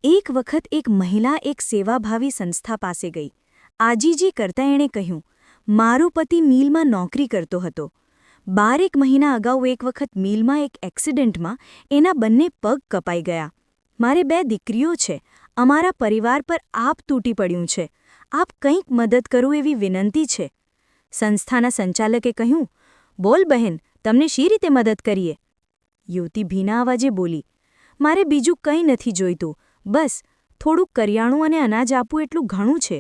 એક વખત એક મહિલા એક સેવાભાવી સંસ્થા પાસે ગઈ. આજીજી કરતાં એણે કહ્યું, મારો પતિ મિલમાં નોકરી કરતો હતો. 12 મહિના અગાઉ એક વખત મિલમાં એક એક્સિડન્ટમાં એના બંને પગ કપાઈ ગયા. મારે 2 દીકરીઓ છે. અમારા પરિવાર પર આપ તૂટી પડ્યું છે. આપ કંઈક મદદ કરો એવી વિનંતી છે. સંસ્થાના સંચાલકે કહ્યું, બોલ બહેન, તમને શી રીતે મદદ કરીએ? યુવતી ભીના અવાજે બોલી, મારે બીજું કંઈ નથી જોઈતું, બસ થોડુંક કરિયાણું અને અનાજ આપવું એટલું ઘણું છે.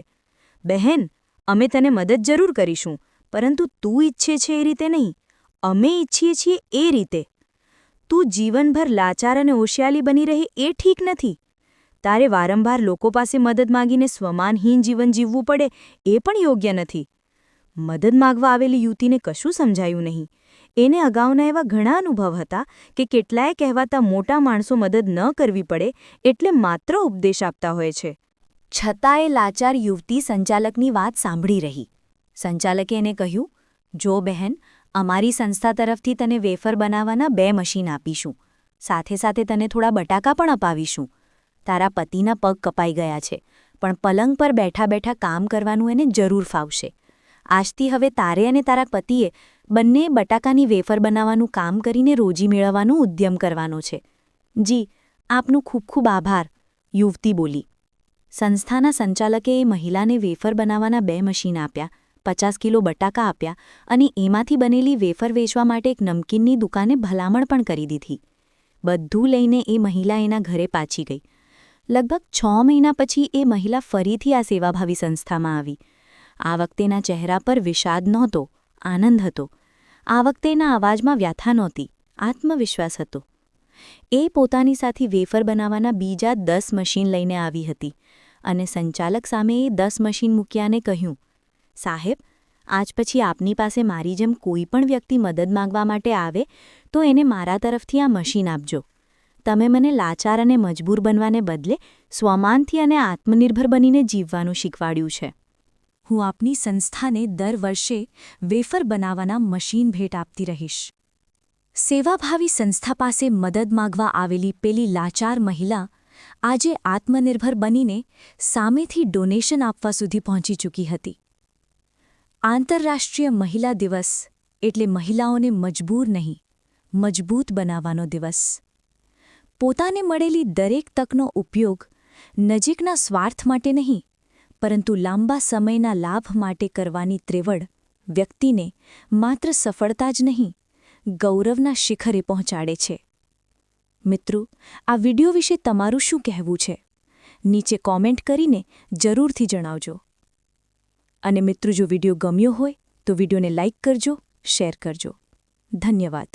બહેન, અમે તને મદદ જરૂર કરીશું, પરંતુ તું ઈચ્છે છે એ રીતે નહીં. અમે ઈચ્છીએ છીએ એ રીતે. તું જીવનભર લાચાર અને ઓશિયાલી બની રહે એ ઠીક નથી. તારે વારંવાર લોકો પાસે મદદ માંગીને સ્વમાનહીન જીવન જીવવું પડે એ પણ યોગ્ય નથી. મદદ માંગવા આવેલી યુવતીને કશું સમજાયું નહીં. એને અગાઉના એવા ઘણા અનુભવ હતા કે કેટલાય કહેવાતા મોટા માણસો મદદ ન કરવી પડે એટલે માત્ર ઉપદેશ આપતા હોય છે. છતાં એ લાચાર યુવતી સંચાલકની વાત સાંભળી રહી. સંચાલકે એને કહ્યું, જો બહેન, અમારી સંસ્થા તરફથી તને વેફર બનાવવાના 2 મશીન આપીશું. સાથે સાથે તને થોડા બટાકા પણ અપાવીશું. તારા પતિના પગ કપાઈ ગયા છે, પણ પલંગ પર બેઠા બેઠા કામ કરવાનું એને જરૂર ફાવશે. આજથી હવે તારે અને તારા પતિએ બંને બટાકાની વેફર બનાવવાનું કામ કરીને રોજી મેળવવાનો ઉદ્યમ કરવાનો છે. જી, આપનું ખૂબ ખૂબ આભાર, યુવતી બોલી. સંસ્થાના સંચાલકે એ મહિલાને વેફર બનાવવાના 2 મશીન આપ્યા, 50 કિલો બટાકા આપ્યા અને એમાંથી બનેલી વેફર વેચવા માટે એક નમકીનની દુકાને ભલામણ પણ કરી દીધી. બધું લઈને એ મહિલા એના ઘરે પાછી ગઈ. લગભગ 6 મહિના પછી એ મહિલા ફરીથી આ સેવાભાવી સંસ્થામાં આવી. આ વખતે એના ચહેરા પર વિષાદ નહોતો, આનંદ હતો. આ વખતે એના અવાજમાં વ્યથા નહોતી, આત્મવિશ્વાસ હતો. એ પોતાની સાથે વેફર બનાવવાના બીજા 10 મશીન લઈને આવી હતી અને સંચાલક સામે એ 10 મશીન મૂક્યાને કહ્યું, સાહેબ, આજ પછી આપની પાસે મારી જેમ કોઈ પણ વ્યક્તિ મદદ માંગવા માટે આવે તો એને મારા તરફથી આ મશીન આપજો. તમે મને લાચાર અને મજબૂર બનવાને બદલે સ્વમાનથી અને આત્મનિર્ભર બનીને જીવવાનું શીખવાડ્યું છે. હું આપની સંસ્થાને દર વર્ષે વેફર બનાવવાના મશીન ભેટ આપતી રહીશ. સેવાભાવી સંસ્થા પાસે મદદ માંગવા આવેલી પેલી લાચાર મહિલા આજે આત્મનિર્ભર બનીને સામેથી ડોનેશન આપવા સુધી પહોંચી ચૂકી હતી. આંતરરાષ્ટ્રીય મહિલા દિવસ એટલે મહિલાઓને મજબૂર નહીં, મજબૂત બનાવવાનો દિવસ. પોતાને મળેલી દરેક તકનો ઉપયોગ નજીકના સ્વાર્થ માટે નહીં, પરંતુ લાંબા સમયના લાભ માટે કરવાની ત્રેવડ વ્યક્તિને માત્ર સફળતા જ નહીં, ગૌરવના શિખરે પહોંચાડે છે. મિત્રો, આ વિડિયો વિશે તમારું શું કહેવું છે? નીચે કોમેન્ટ કરીને જરૂરથી જણાવજો. અને મિત્રો, જો વિડિયો ગમ્યો હોય તો વિડિયોને લાઇક કરજો, શેર કરજો. ધન્યવાદ.